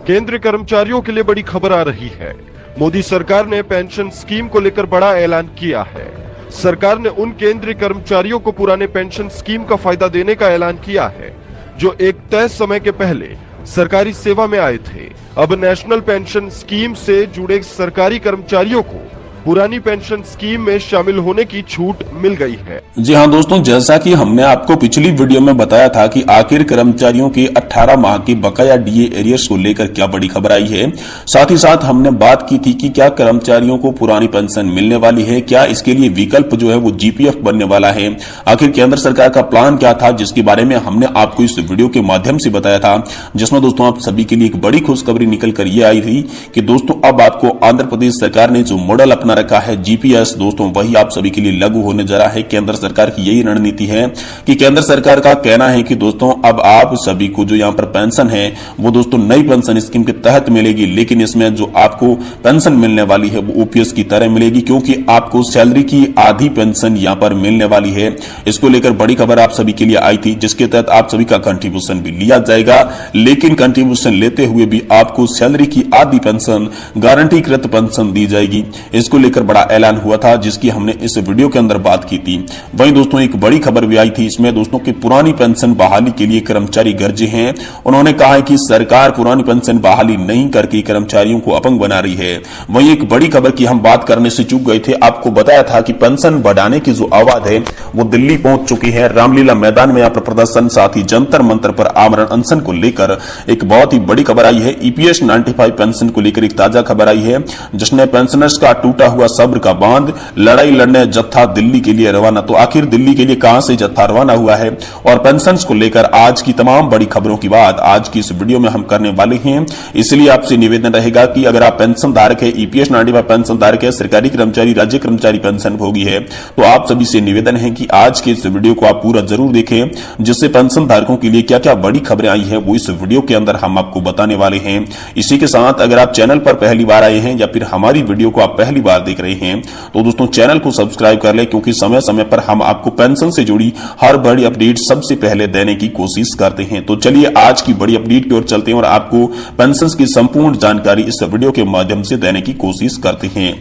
केंद्रीय कर्मचारियों के लिए बड़ी खबर आ रही है। मोदी सरकार ने पेंशन स्कीम को लेकर बड़ा ऐलान किया है। सरकार ने उन केंद्रीय कर्मचारियों को पुराने पेंशन स्कीम का फायदा देने का ऐलान किया है जो एक तय समय के पहले सरकारी सेवा में आए थे। अब नेशनल पेंशन स्कीम से जुड़े सरकारी कर्मचारियों को पुरानी पेंशन स्कीम में शामिल होने की छूट मिल गई है। जी हां दोस्तों, जैसा कि हमने आपको पिछली वीडियो में बताया था कि आखिर कर्मचारियों के 18 माह के बकाया डीए एरियर्स को लेकर क्या बड़ी खबर आई है। साथ ही साथ हमने बात की थी कि क्या कर्मचारियों को पुरानी पेंशन मिलने वाली है, क्या इसके लिए विकल्प जो है वो जीपीएफ बनने वाला है, आखिर केंद्र सरकार का प्लान क्या था, जिसके बारे में हमने आपको इस वीडियो के माध्यम से बताया था, जिसमें दोस्तों आप सभी के लिए एक बड़ी खुशखबरी निकल कर ये आई थी कि दोस्तों अब आपको आंध्र प्रदेश सरकार ने जो मॉडल अपना रखा है जीपीएस, दोस्तों वही आप सभी के लिए लागू होने जा रहा है। केंद्र सरकार की यही रणनीति है कि केंद्र सरकार का कहना है कि दोस्तों अब आप सभी को जो यहां पर पेंशन है वो दोस्तों नई पेंशन स्कीम के तहत मिलेगी, लेकिन इसमें जो आपको पेंशन मिलने वाली है वो ओपीएस की तरह मिलेगी, क्योंकि आपको सैलरी की आधी पेंशन यहां पर मिलने वाली है। इसको लेकर बड़ी खबर आप सभी के लिए आई थी, जिसके तहत आप सभी का कंट्रीब्यूशन भी लिया जाएगा, लेकिन कंट्रीब्यूशन लेते हुए भी आपको सैलरी की आधी पेंशन गारंटीकृत पेंशन दी जाएगी। इसको लेकर बड़ा ऐलान हुआ था, जिसकी हमने इस वीडियो के अंदर बात की थी। वहीं दोस्तों एक बड़ी खबर भी आई थी, इसमें दोस्तों की पुरानी पेंशन बहाली के लिए कर्मचारी गरजे हैं। उन्होंने कहा है कि सरकार पुरानी पेंशन बहाली नहीं करके कर्मचारियों को अपंग बना रही है। वहीं एक बड़ी खबर की हम बात करने से चूक गए थे, आपको बताया था कि पेंशन बढ़ाने की जो आवाज है वो दिल्ली पहुंच चुकी है। रामलीला मैदान में यहाँ पर प्रदर्शन, साथ ही जंतर मंतर पर आमरण अनशन को लेकर एक बहुत ही बड़ी खबर आई है। ईपीएस 95 पेंशन को लेकर एक ताजा खबर आई है, जिसने पेंशनर्स का टूटा हुआ सब्र का बांध, लड़ाई लड़ने जत्था दिल्ली के लिए रवाना। तो आखिर दिल्ली के लिए कहां से जत्था रवाना हुआ है और पेंशन्स को लेकर आज की तमाम बड़ी खबरों की बात आज की इस वीडियो में हम करने वाले हैं। इसलिए आपसे निवेदन रहेगा कि अगर आप पेंशन धारक है, ईपीएस 95 पेंशन धारक है, सरकारी कर्मचारी, राज्य कर्मचारी पेंशन भोगी है, तो आप सभी से निवेदन है कि आज के इस वीडियो को आप पूरा जरूर देखें, जिससे पेंशन धारकों के लिए क्या क्या बड़ी खबरें आई है वो इस वीडियो के अंदर हम आपको बताने वाले हैं। इसी के साथ अगर आप चैनल पर पहली बार आए हैं या फिर हमारी वीडियो को आप पहली बार देख रहे हैं तो दोस्तों चैनल को सब्सक्राइब कर ले, क्योंकि समय समय पर हम आपको पेंशन से जुड़ी हर बड़ी अपडेट सबसे पहले देने की कोशिश करते हैं। तो चलिए आज की बड़ी अपडेट की ओर चलते हैं और आपको पेंशन की संपूर्ण जानकारी इस वीडियो के माध्यम से देने की कोशिश करते हैं।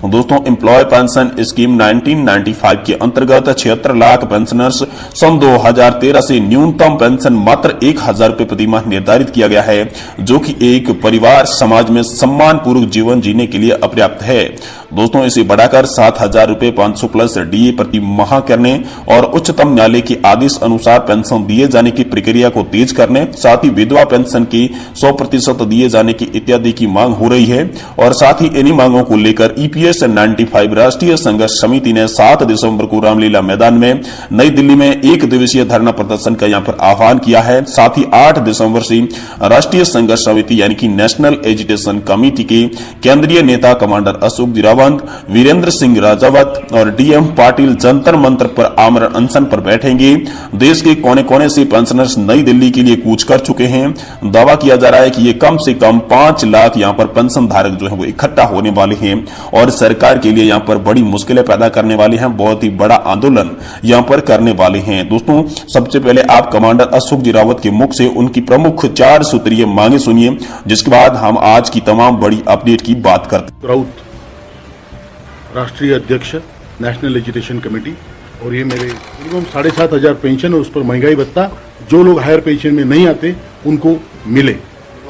दोस्तों एम्प्लॉय पेंशन स्कीम 1995 के अंतर्गत 76 लाख पेंशनर्स सन 2013 से न्यूनतम पेंशन मात्र 1000 रुपए प्रति माह निर्धारित किया गया है, जो कि एक परिवार समाज में सम्मान पूर्वक जीवन जीने के लिए अपर्याप्त है। दोस्तों इसे बढ़ाकर 7000 रुपए 500 प्लस डीए प्रति माह करने और उच्चतम न्यायालय के आदेश अनुसार पेंशन दिए जाने की प्रक्रिया को तेज करने, साथ ही विधवा पेंशन की 100% दिए जाने की इत्यादि की मांग हो रही है। और साथ ही इन्हीं मांगों को लेकर ईपीएस 95 राष्ट्रीय संघर्ष समिति ने 7 दिसंबर को रामलीला मैदान में नई दिल्ली में एक दिवसीय धरना प्रदर्शन का यहाँ पर आह्वान किया है। साथ ही 8 दिसंबर से राष्ट्रीय संघर्ष समिति यानी कि नेशनल एजुटेशन कमेटी के केंद्रीय नेता कमांडर अशोक जी वीरेंद्र सिंह राजावत और डीएम पाटिल जंतर मंतर पर आमरण अनशन पर बैठेंगे। देश के कोने कोने से पेंशनर्स नई दिल्ली के लिए कूच कर चुके हैं। दावा किया जा रहा है कि ये कम से कम 5 लाख यहाँ पर पेंशन धारक जो है वो इकट्ठा होने वाले हैं और सरकार के लिए यहाँ पर बड़ी मुश्किलें पैदा करने वाले हैं, बहुत ही बड़ा आंदोलन यहाँ पर करने वाले हैं। दोस्तों सबसे पहले आप कमांडर अशोक जी रावत के मुख से उनकी प्रमुख 4 सूत्रीय मांगे सुनिए, जिसके बाद हम आज की तमाम बड़ी अपडेट की बात करते हैं। राष्ट्रीय अध्यक्ष नेशनल एजुकेशन कमेटी, और ये मेरे मिनिमम 7500 पेंशन और उस पर महंगाई भत्ता जो लोग हायर पेंशन में नहीं आते उनको मिले।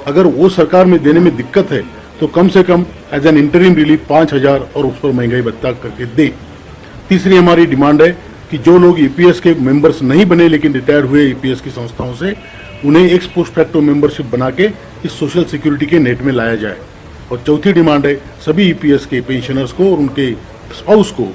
अगर वो सरकार में देने में दिक्कत है तो कम से कम एज एन इंटरिम रिलीफ 5000 और उस पर महंगाई भत्ता करके दे। तीसरी हमारी डिमांड है कि जो लोग ईपीएस के मेंबर्स नहीं बने लेकिन रिटायर हुए ईपीएस की संस्थाओं से, उन्हें एक्स पोस्ट फैक्टो मेंबरशिप बना के इस सोशल सिक्योरिटी के नेट में लाया जाए। और चौथी डिमांड है सभी ईपीएस के पेंशनर्स को और उनके स्पाउस को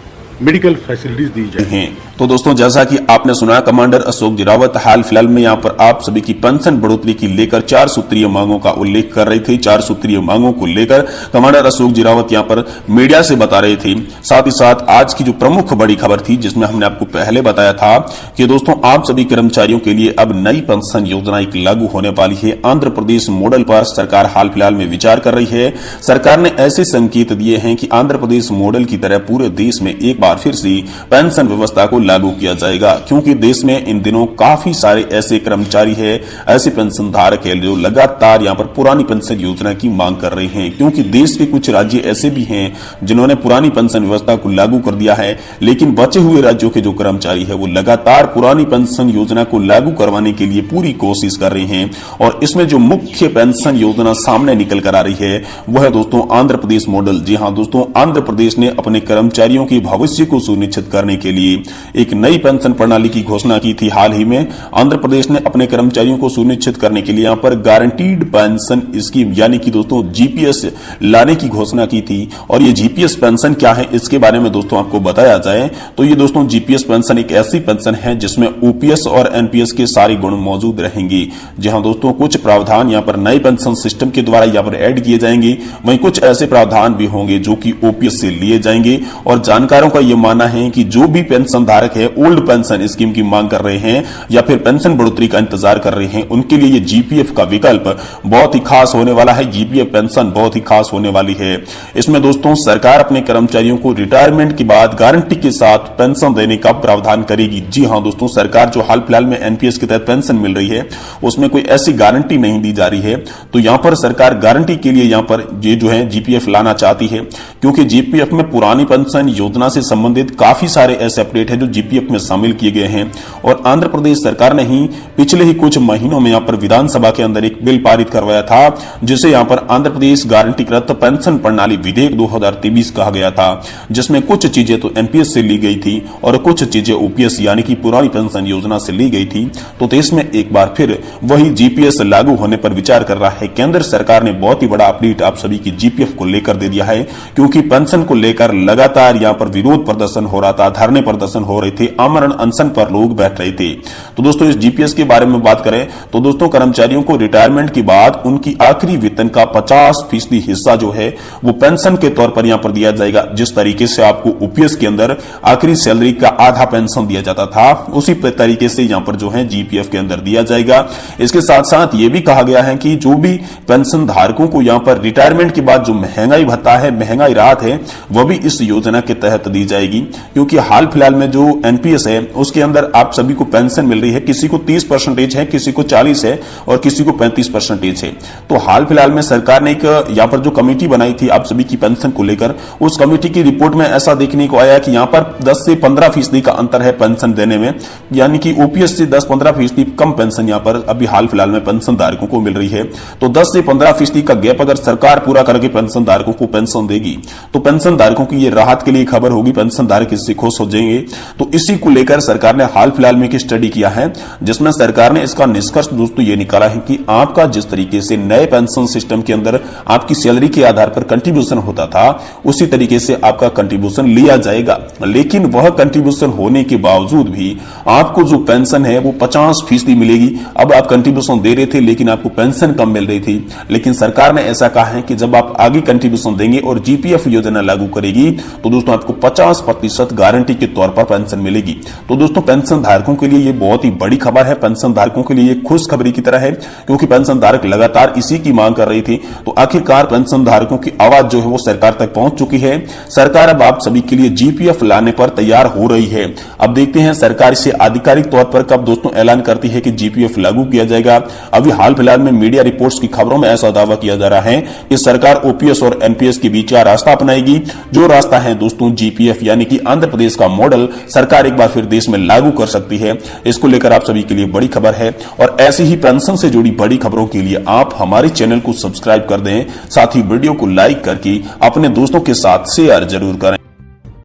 मेडिकल फैसिलिटीज दी जाए। तो दोस्तों जैसा कि आपने सुना, कमांडर अशोक जी रावत हाल फिलहाल में यहाँ पर आप सभी की पेंशन बढ़ोतरी की लेकर 4 सूत्रीय मांगों का उल्लेख कर रहे थे। 4 सूत्रीय मांगों को लेकर कमांडर अशोक जी रावत यहाँ पर मीडिया से बता रहे थे। साथ ही साथ आज की जो प्रमुख बड़ी खबर थी, जिसमें हमने आपको पहले बताया था कि दोस्तों आप सभी कर्मचारियों के लिए अब नई पेंशन योजना एक लागू होने वाली है। आंध्र प्रदेश मॉडल पर सरकार हाल फिलहाल में विचार कर रही है। सरकार ने ऐसे संकेत दिए हैं कि आंध्र प्रदेश मॉडल की तरह पूरे देश में एक बार फिर से पेंशन व्यवस्था को लागू किया जाएगा, क्योंकि देश में इन दिनों काफी सारे ऐसे कर्मचारी है, ऐसे पेंशन धारक है जो लगातार यहाँ पर पुरानी पेंशन योजना की मांग कर रहे हैं। क्योंकि देश के कुछ राज्य ऐसे भी हैं जिन्होंने पुरानी पेंशन व्यवस्था को लागू कर दिया है, लेकिन बचे हुए राज्यों के जो कर्मचारी है वो लगातार पुरानी पेंशन योजना को लागू करवाने के लिए पूरी कोशिश कर रहे हैं। और इसमें जो मुख्य पेंशन योजना सामने निकल कर आ रही है वह है दोस्तों आंध्र प्रदेश मॉडल। जी हां दोस्तों, आंध्र प्रदेश ने अपने कर्मचारियों के भविष्य को सुनिश्चित करने के लिए एक नई पेंशन प्रणाली की घोषणा की थी। हाल ही में आंध्र प्रदेश ने अपने कर्मचारियों को सुनिश्चित करने के लिए यहां पर गारंटीड पेंशन स्कीम यानी कि दोस्तों जीपीएस लाने की घोषणा की थी। और ये जीपीएस पेंशन क्या है इसके बारे में दोस्तों आपको बताया जाए तो ये दोस्तों जीपीएस पेंशन एक ऐसी पेंशन है जिसमें ओपीएस और एनपीएस के सारे गुण मौजूद रहेंगे। जहां दोस्तों कुछ प्रावधान यहां पर नए पेंशन सिस्टम के द्वारा यहां पर ऐड किए जाएंगे, वहीं कुछ ऐसे प्रावधान भी होंगे जो कि ओपीएस से लिए जाएंगे। और जानकारों का यह मानना है कि जो भी पेंशन धारक है ओल्ड पेंशन स्कीम की मांग कर रहे हैं या फिर पेंशन बढ़ोतरी का इंतजार कर रहे हैं, उनके लिए ये जीपीएफ का विकल्प बहुत ही खास होने वाला है। जीपीएफ पेंशन बहुत ही खास होने वाली है। इसमें दोस्तों सरकार अपने कर्मचारियों को रिटायरमेंट के बाद गारंटी के साथ पेंशन देने का प्रावधान करेगी। जी हां दोस्तों, सरकार जो हाल फिलहाल में एनपीएस के तहत पेंशन मिल रही है उसमें कोई ऐसी गारंटी नहीं दी जा रही है, तो यहां पर सरकार गारंटी के लिए यहां पर ये जो है जीपीएफ लाना चाहती है। क्योंकि जीपीएफ में पुरानी पेंशन योजना से संबंधित काफी सारे ऐसे अपडेट है जो जीपीएफ में शामिल किए गए हैं। और आंध्र प्रदेश सरकार ने ही पिछले ही कुछ महीनों में यहां पर विधानसभा के अंदर एक बिल पारित करवाया था जिसे यहां पर आंध्र प्रदेश गारंटीकृत पेंशन प्रणाली विधेयक 2023 कहा गया था, जिसमें कुछ चीजें तो एनपीएस से ली गई थी और कुछ चीजें ओपीएस यानी कि पुरानी पेंशन योजना से ली गई थी। तो देश में एक बार फिर वही जीपीएस लागू होने पर विचार कर रहा है। केंद्र सरकार ने बहुत ही बड़ा अपडेट आप सभी की जीपीएफ को लेकर दे दिया है, क्योंकि पेंशन को लेकर लगातार यहां पर विरोध प्रदर्शन हो रहा था, धरने प्रदर्शन हो रहे थे, आमरण अनशन पर लोग बैठ रहे थे। तो दोस्तों इस जीपीएस के बारे में बात करें तो दोस्तों कर्मचारियों को रिटायरमेंट के बाद उनकी आखिरी वेतन का 50% हिस्सा जो है वो पेंशन के तौर पर यहां पर दिया जाएगा। जिस तरीके से आपको ओपीएस के अंदर आखिरी सैलरी का आधा पेंशन दिया जाता था, उसी तरीके से यहां पर जो है जीपीएफ के अंदर दिया जाएगा। इसके साथ साथ ये भी कहा गया है कि जो भी पेंशन धारकों को यहां पर रिटायरमेंट के बाद जो महंगाई भत्ता है, महंगाई राहत है, वह भी इस योजना के तहत दी जाएगी। क्योंकि हाल फिलहाल में जो एनपीएस है उसके अंदर आप सभी को पेंशन मिल रही है, किसी को 30% है, किसी को 40 है और किसी को 35% है। तो हाल फिलहाल में सरकार ने एक यहां पर जो कमेटी बनाई थी आप सभी की पेंशन को लेकर, उस कमेटी की रिपोर्ट में ऐसा देखने को आया कि यहां पर 10 से 15% का अंतर है पेंशन देने में, यानी कि ओपीएस से 10-15% कम पेंशन यहां पर अभी हाल फिलहाल में पेंशन धारकों को मिल रही है। तो 10 से 15% का गैप अगर सरकार पूरा करके पेंशन धारकों को पेंशन देगी तो पेंशन धारकों की ये राहत के लिए खबर होगी, पेंशन धारक इससे खुश हो जाएंगे। तो इसी को लेकर सरकार ने हाल फिलहाल में एक स्टडी किया है जिसमें सरकार ने इसका निष्कर्ष दोस्तों ये निकाला है कि आपका जिस तरीके से नए पेंशन सिस्टम के अंदर आपकी सैलरी के आधार पर कंट्रीब्यूशन होता था उसी तरीके से आपका कंट्रीब्यूशन लिया जाएगा। लेकिन वह कंट्रीब्यूशन होने के बावजूद भी आपको जो पेंशन है वो 50% मिलेगी। अब आप कंट्रीब्यूशन दे रहे थे लेकिन आपको पेंशन कम मिल रही थी, लेकिन सरकार ने ऐसा कहा है कि जब आप आगे कंट्रीब्यूशन देंगे और जीपीएफ योजना लागू करेगी तो दोस्तों आपको 50% गारंटी के तौर पर पेंशन मिलेगी। तो दोस्तों पेंशन धारकों के लिए ये बहुत ही बड़ी खबर है, पेंशन धारकों के लिए खुशखबरी की तरह है, क्योंकि पेंशन धारक लगातार इसी की मांग कर रही थी। तो आखिरकार पेंशन धारकों की आवाज जो है वो सरकार तक पहुंच चुकी है। सरकार अब आप सभी के लिए जीपीएफ लाने पर तैयार हो रही है। अब देखते हैं सरकार इसे आधिकारिक तौर पर कब दोस्तों ऐलान करती है कि जीपीएफ लागू किया जाएगा। अभी हाल फिलहाल में मीडिया रिपोर्ट्स की खबरों में ऐसा दावा किया जा रहा है कि सरकार ओपीएस और एनपीएस के बीच रास्ता अपनाएगी, जो रास्ता है दोस्तों जीपीएफ यानी कि आंध्र प्रदेश का मॉडल सरकार एक बार फिर देश में लागू कर सकती है। इसको लेकर आप सभी के लिए बड़ी खबर है। और ऐसी ही पेंशन से जुड़ी बड़ी खबरों के लिए आप हमारे चैनल को सब्सक्राइब कर दें, साथ ही वीडियो को लाइक करके अपने दोस्तों के साथ शेयर जरूर करें।